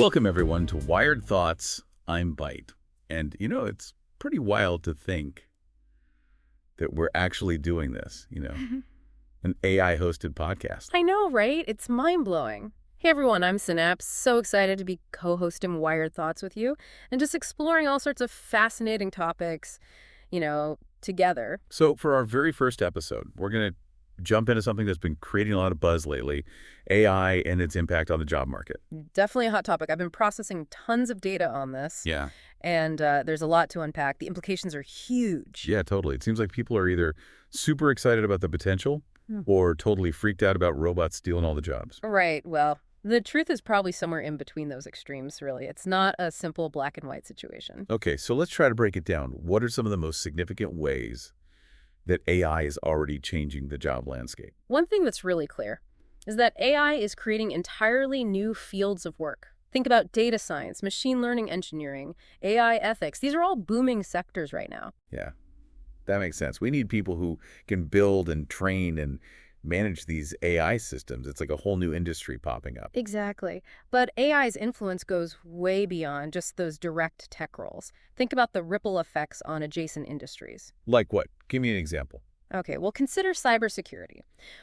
Welcome, everyone, to Wired Thoughts. I'm Byte. And, it's pretty wild to think that we're actually doing this, an AI-hosted podcast. I know, right? It's mind-blowing. Hey, everyone, I'm Synapse. So excited to be co-hosting Wired Thoughts with you and just exploring all sorts of fascinating topics, together. So for our very first episode, we're going to jump into something that's been creating a lot of buzz lately, AI and its impact on the job market. Definitely a hot topic. I've been processing tons of data on this. Yeah. And there's a lot to unpack. The implications are huge. Yeah, totally. It seems like people are either super excited about the potential or totally freaked out about robots stealing all the jobs. Right. Well, the truth is probably somewhere in between those extremes, really. It's not a simple black and white situation. Okay, so let's try to break it down. What are some of the most significant ways that AI is already changing the job landscape? One thing that's really clear is that AI is creating entirely new fields of work. Think about data science, machine learning engineering, AI ethics. These are all booming sectors right now. Yeah, that makes sense. We need people who can build and train and manage these AI systems. It's like a whole new industry popping up. Exactly. But AI's influence goes way beyond just those direct tech roles. Think about the ripple effects on adjacent industries. Like what? Give me an example. Okay, well, consider cybersecurity.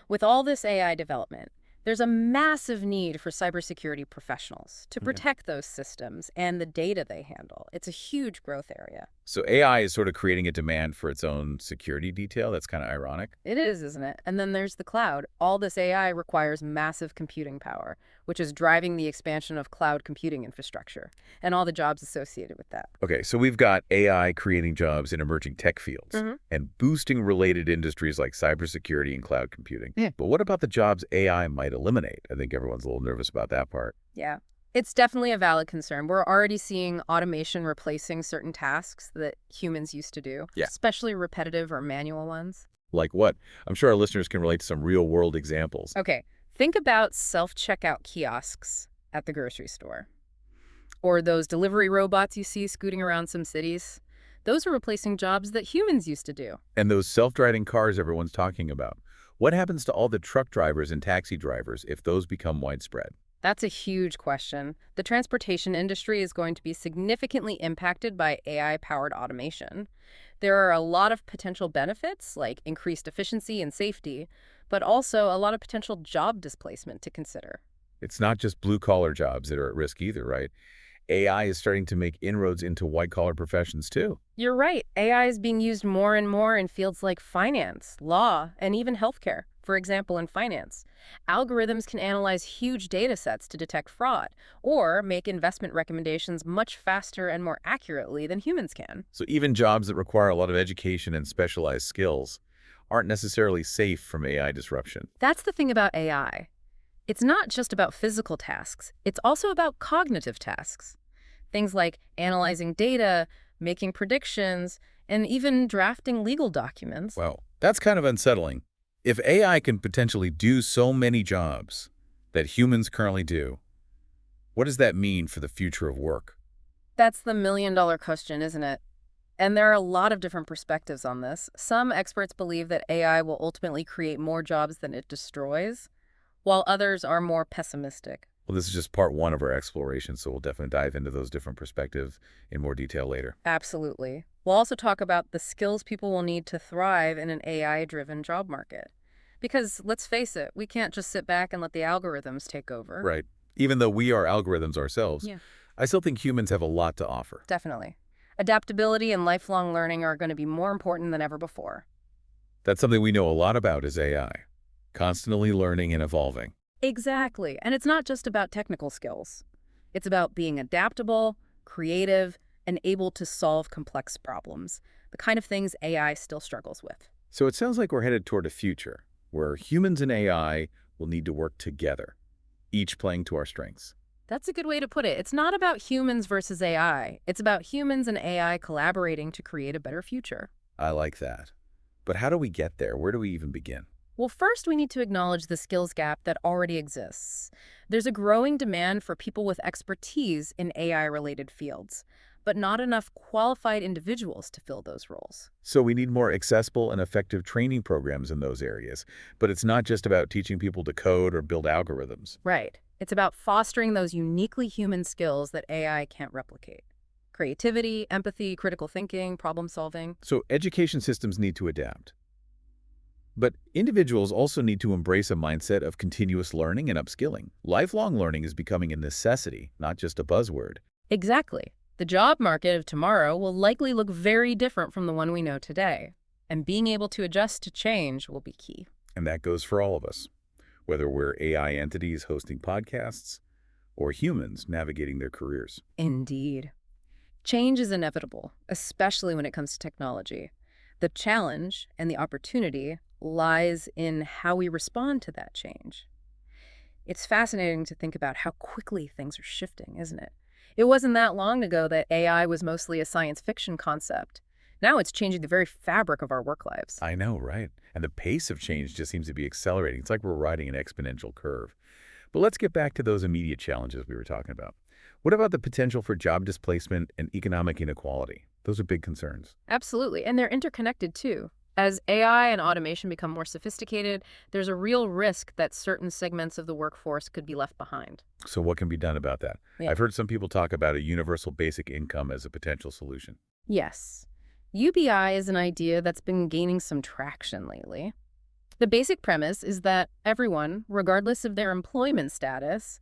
With all this AI development, there's a massive need for cybersecurity professionals to protect those systems and the data they handle. It's a huge growth area. So AI is sort of creating a demand for its own security detail. That's kind of ironic. It is, isn't it? And then there's the cloud. All this AI requires massive computing power, which is driving the expansion of cloud computing infrastructure and all the jobs associated with that. Okay, so we've got AI creating jobs in emerging tech fields and boosting related industries like cybersecurity and cloud computing. Yeah. But what about the jobs AI might eliminate? I think everyone's a little nervous about that part. Yeah. It's definitely a valid concern. We're already seeing automation replacing certain tasks that humans used to do, especially repetitive or manual ones. Like what? I'm sure our listeners can relate to some real-world examples. Okay, think about self-checkout kiosks at the grocery store. Or those delivery robots you see scooting around some cities. Those are replacing jobs that humans used to do. And those self-driving cars everyone's talking about. What happens to all the truck drivers and taxi drivers if those become widespread? That's a huge question. The transportation industry is going to be significantly impacted by AI-powered automation. There are a lot of potential benefits, like increased efficiency and safety, but also a lot of potential job displacement to consider. It's not just blue-collar jobs that are at risk either, right? AI is starting to make inroads into white-collar professions, too. You're right. AI is being used more and more in fields like finance, law, and even healthcare. For example, in finance, algorithms can analyze huge data sets to detect fraud or make investment recommendations much faster and more accurately than humans can. So even jobs that require a lot of education and specialized skills aren't necessarily safe from AI disruption. That's the thing about AI. It's not just about physical tasks. It's also about cognitive tasks. Things like analyzing data, making predictions, and even drafting legal documents. Wow, that's kind of unsettling. If AI can potentially do so many jobs that humans currently do, what does that mean for the future of work? That's the million-dollar question, isn't it? And there are a lot of different perspectives on this. Some experts believe that AI will ultimately create more jobs than it destroys, while others are more pessimistic. Well, this is just part one of our exploration, so we'll definitely dive into those different perspectives in more detail later. Absolutely. We'll also talk about the skills people will need to thrive in an AI-driven job market. Because, let's face it, we can't just sit back and let the algorithms take over. Right. Even though we are algorithms ourselves, I still think humans have a lot to offer. Definitely. Adaptability and lifelong learning are going to be more important than ever before. That's something we know a lot about is AI, constantly learning and evolving. Exactly. And it's not just about technical skills. It's about being adaptable, creative, and able to solve complex problems, the kind of things AI still struggles with. So it sounds like we're headed toward a future where humans and AI will need to work together, each playing to our strengths. That's a good way to put it. It's not about humans versus AI. It's about humans and AI collaborating to create a better future. I like that. But how do we get there? Where do we even begin? Well, first, we need to acknowledge the skills gap that already exists. There's a growing demand for people with expertise in AI-related fields, but not enough qualified individuals to fill those roles. So we need more accessible and effective training programs in those areas. But it's not just about teaching people to code or build algorithms. Right. It's about fostering those uniquely human skills that AI can't replicate. Creativity, empathy, critical thinking, problem solving. So education systems need to adapt. But individuals also need to embrace a mindset of continuous learning and upskilling. Lifelong learning is becoming a necessity, not just a buzzword. Exactly. The job market of tomorrow will likely look very different from the one we know today, and being able to adjust to change will be key. And that goes for all of us, whether we're AI entities hosting podcasts or humans navigating their careers. Indeed. Change is inevitable, especially when it comes to technology. The challenge and the opportunity lies in how we respond to that change. It's fascinating to think about how quickly things are shifting, isn't it? It wasn't that long ago that AI was mostly a science fiction concept. Now it's changing the very fabric of our work lives. I know, right? And the pace of change just seems to be accelerating. It's like we're riding an exponential curve. But let's get back to those immediate challenges we were talking about. What about the potential for job displacement and economic inequality? Those are big concerns. Absolutely, and they're interconnected too. As AI and automation become more sophisticated, there's a real risk that certain segments of the workforce could be left behind. So what can be done about that? Yeah. I've heard some people talk about a universal basic income as a potential solution. Yes. UBI is an idea that's been gaining some traction lately. The basic premise is that everyone, regardless of their employment status,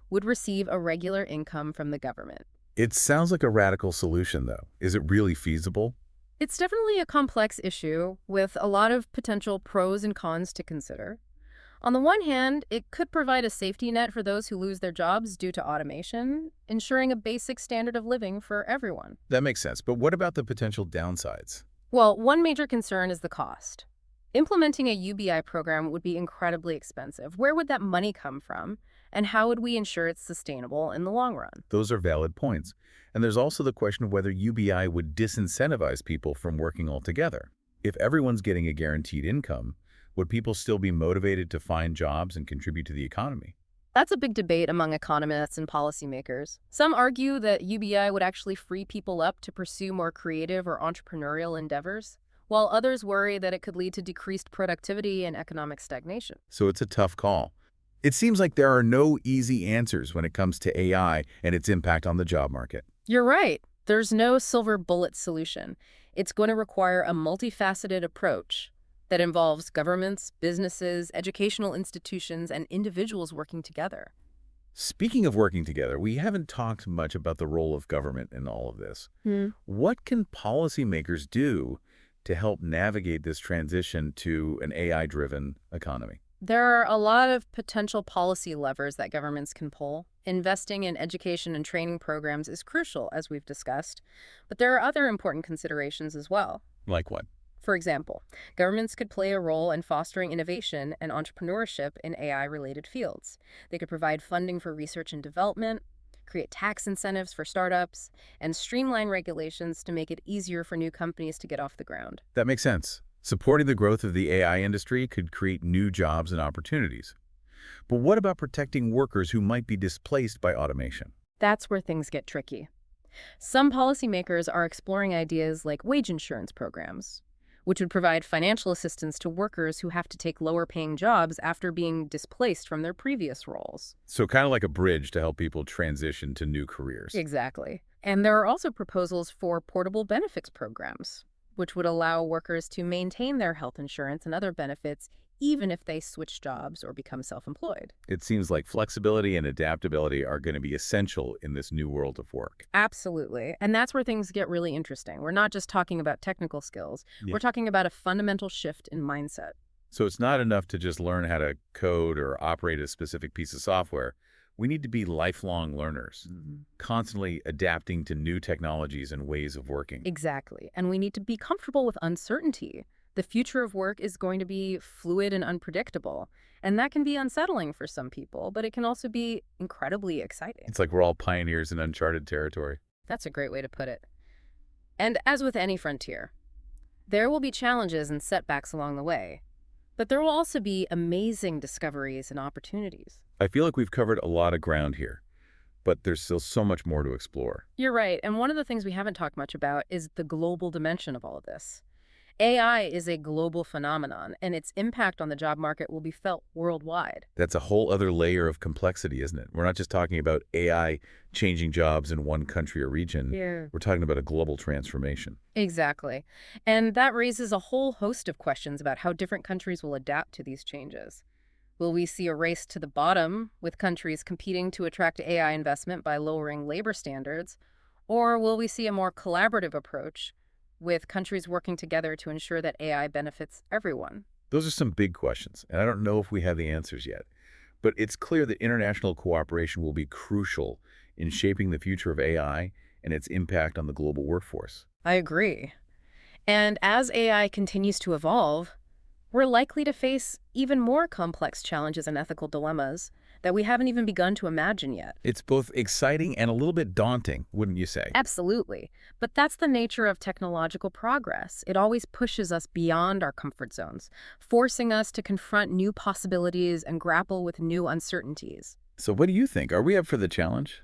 would receive a regular income from the government. It sounds like a radical solution, though. Is it really feasible? It's definitely a complex issue with a lot of potential pros and cons to consider. On the one hand, it could provide a safety net for those who lose their jobs due to automation, ensuring a basic standard of living for everyone. That makes sense. But what about the potential downsides? Well, one major concern is the cost. Implementing a UBI program would be incredibly expensive. Where would that money come from? And how would we ensure it's sustainable in the long run? Those are valid points. And there's also the question of whether UBI would disincentivize people from working altogether. If everyone's getting a guaranteed income, would people still be motivated to find jobs and contribute to the economy? That's a big debate among economists and policymakers. Some argue that UBI would actually free people up to pursue more creative or entrepreneurial endeavors, while others worry that it could lead to decreased productivity and economic stagnation. So it's a tough call. It seems like there are no easy answers when it comes to AI and its impact on the job market. You're right. There's no silver bullet solution. It's going to require a multifaceted approach that involves governments, businesses, educational institutions, and individuals working together. Speaking of working together, we haven't talked much about the role of government in all of this. What can policymakers do to help navigate this transition to an AI-driven economy? There are a lot of potential policy levers that governments can pull. Investing in education and training programs is crucial, as we've discussed, but there are other important considerations as well. Like what? For example, governments could play a role in fostering innovation and entrepreneurship in AI-related fields. They could provide funding for research and development, create tax incentives for startups, and streamline regulations to make it easier for new companies to get off the ground. That makes sense. Supporting the growth of the AI industry could create new jobs and opportunities. But what about protecting workers who might be displaced by automation? That's where things get tricky. Some policymakers are exploring ideas like wage insurance programs, which would provide financial assistance to workers who have to take lower-paying jobs after being displaced from their previous roles. So kind of like a bridge to help people transition to new careers. Exactly. And there are also proposals for portable benefits programs, which would allow workers to maintain their health insurance and other benefits even if they switch jobs or become self-employed. It seems like flexibility and adaptability are going to be essential in this new world of work. Absolutely. And that's where things get really interesting. We're not just talking about technical skills. Yeah. We're talking about a fundamental shift in mindset. So it's not enough to just learn how to code or operate a specific piece of software. We need to be lifelong learners, constantly adapting to new technologies and ways of working. Exactly. And we need to be comfortable with uncertainty. The future of work is going to be fluid and unpredictable. And that can be unsettling for some people, but it can also be incredibly exciting. It's like we're all pioneers in uncharted territory. That's a great way to put it. And as with any frontier, there will be challenges and setbacks along the way. But there will also be amazing discoveries and opportunities. I feel like we've covered a lot of ground here, but there's still so much more to explore. You're right. And one of the things we haven't talked much about is the global dimension of all of this. AI is a global phenomenon, and its impact on the job market will be felt worldwide. That's a whole other layer of complexity, isn't it? We're not just talking about AI changing jobs in one country or region. Yeah. We're talking about a global transformation. Exactly. And that raises a whole host of questions about how different countries will adapt to these changes. Will we see a race to the bottom, with countries competing to attract AI investment by lowering labor standards? Or will we see a more collaborative approach, with countries working together to ensure that AI benefits everyone? Those are some big questions, and I don't know if we have the answers yet. But it's clear that international cooperation will be crucial in shaping the future of AI and its impact on the global workforce. I agree. And as AI continues to evolve, we're likely to face even more complex challenges and ethical dilemmas that we haven't even begun to imagine yet. It's both exciting and a little bit daunting, wouldn't you say? Absolutely. But that's the nature of technological progress. It always pushes us beyond our comfort zones, forcing us to confront new possibilities and grapple with new uncertainties. So what do you think? Are we up for the challenge?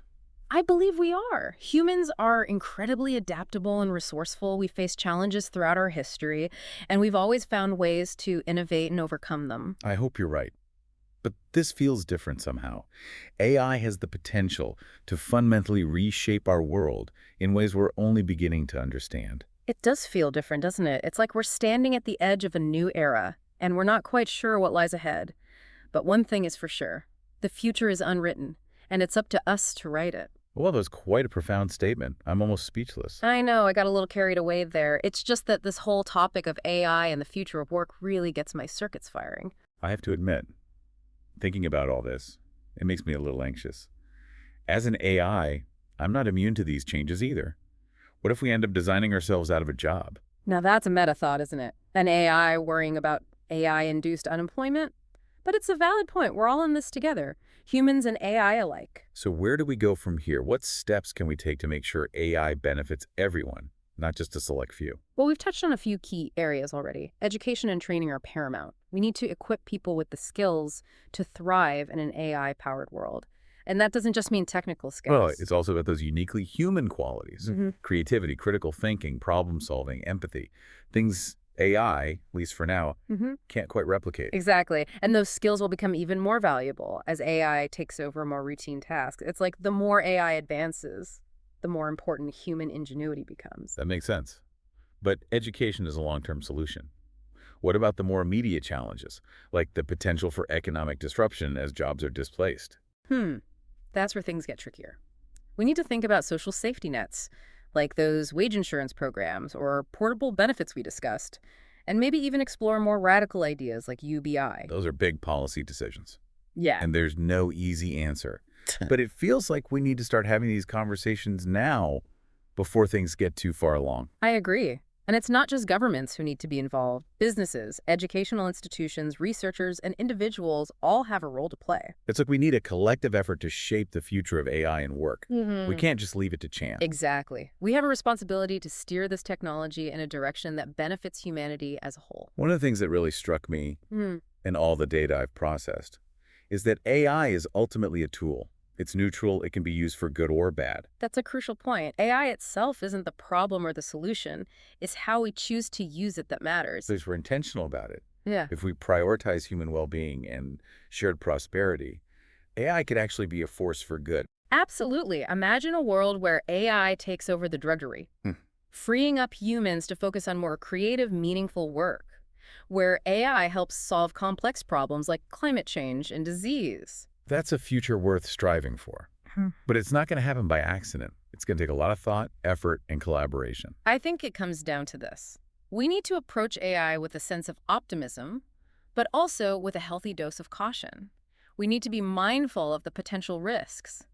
I believe we are. Humans are incredibly adaptable and resourceful. We face challenges throughout our history, and we've always found ways to innovate and overcome them. I hope you're right. But this feels different somehow. AI has the potential to fundamentally reshape our world in ways we're only beginning to understand. It does feel different, doesn't it? It's like we're standing at the edge of a new era, and we're not quite sure what lies ahead. But one thing is for sure, the future is unwritten, and it's up to us to write it. Well, that was quite a profound statement. I'm almost speechless. I know, I got a little carried away there. It's just that this whole topic of AI and the future of work really gets my circuits firing. I have to admit, thinking about all this, it makes me a little anxious. As an AI, I'm not immune to these changes either. What if we end up designing ourselves out of a job? Now that's a meta thought, isn't it? An AI worrying about AI-induced unemployment? But it's a valid point. We're all in this together, humans and AI alike. So where do we go from here? What steps can we take to make sure AI benefits everyone, not just a select few? Well, we've touched on a few key areas already. Education and training are paramount. We need to equip people with the skills to thrive in an AI-powered world. And that doesn't just mean technical Well, skills. it's also about those uniquely human qualities. Creativity, critical thinking, problem solving, empathy. Things AI, at least for now, can't quite replicate. Exactly. And those skills will become even more valuable as AI takes over more routine tasks. It's like the more AI advances, the more important human ingenuity becomes. That makes sense. But education is a long-term solution. What about the more immediate challenges, like the potential for economic disruption as jobs are displaced? That's where things get trickier. We need to think about social safety nets, like those wage insurance programs or portable benefits we discussed, and maybe even explore more radical ideas like UBI. Those are big policy decisions, Yeah. and there's no easy answer. But it feels like we need to start having these conversations now before things get too far along. I agree. And it's not just governments who need to be involved. Businesses, educational institutions, researchers, and individuals all have a role to play. It's like we need a collective effort to shape the future of AI and work. We can't just leave it to chance. Exactly. We have a responsibility to steer this technology in a direction that benefits humanity as a whole. One of the things that really struck me in all the data I've processed is that AI is ultimately a tool. It's neutral. It can be used for good or bad. That's a crucial point. AI itself isn't the problem or the solution. It's how we choose to use it that matters. So if we're intentional about it, Yeah. if we prioritize human well-being and shared prosperity, AI could actually be a force for good. Absolutely. Imagine a world where AI takes over the drudgery, freeing up humans to focus on more creative, meaningful work, where AI helps solve complex problems like climate change and disease. That's a future worth striving for. But it's not going to happen by accident. It's going to take a lot of thought, effort, and collaboration. I think it comes down to this. We need to approach AI with a sense of optimism, but also with a healthy dose of caution. We need to be mindful of the potential risks,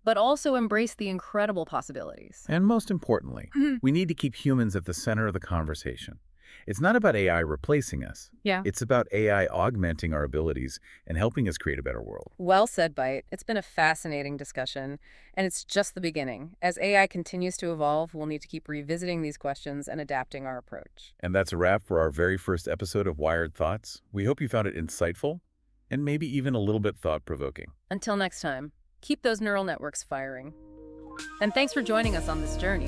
but also embrace the incredible possibilities. And most importantly, we need to keep humans at the center of the conversation. It's not about AI replacing us. Yeah. It's about AI augmenting our abilities and helping us create a better world. Well said, Byte. It's been a fascinating discussion, and it's just the beginning. As AI continues to evolve, we'll need to keep revisiting these questions and adapting our approach. And that's a wrap for our very first episode of Wired Thoughts. We hope you found it insightful and maybe even a little bit thought-provoking. Until next time, keep those neural networks firing. And thanks for joining us on this journey.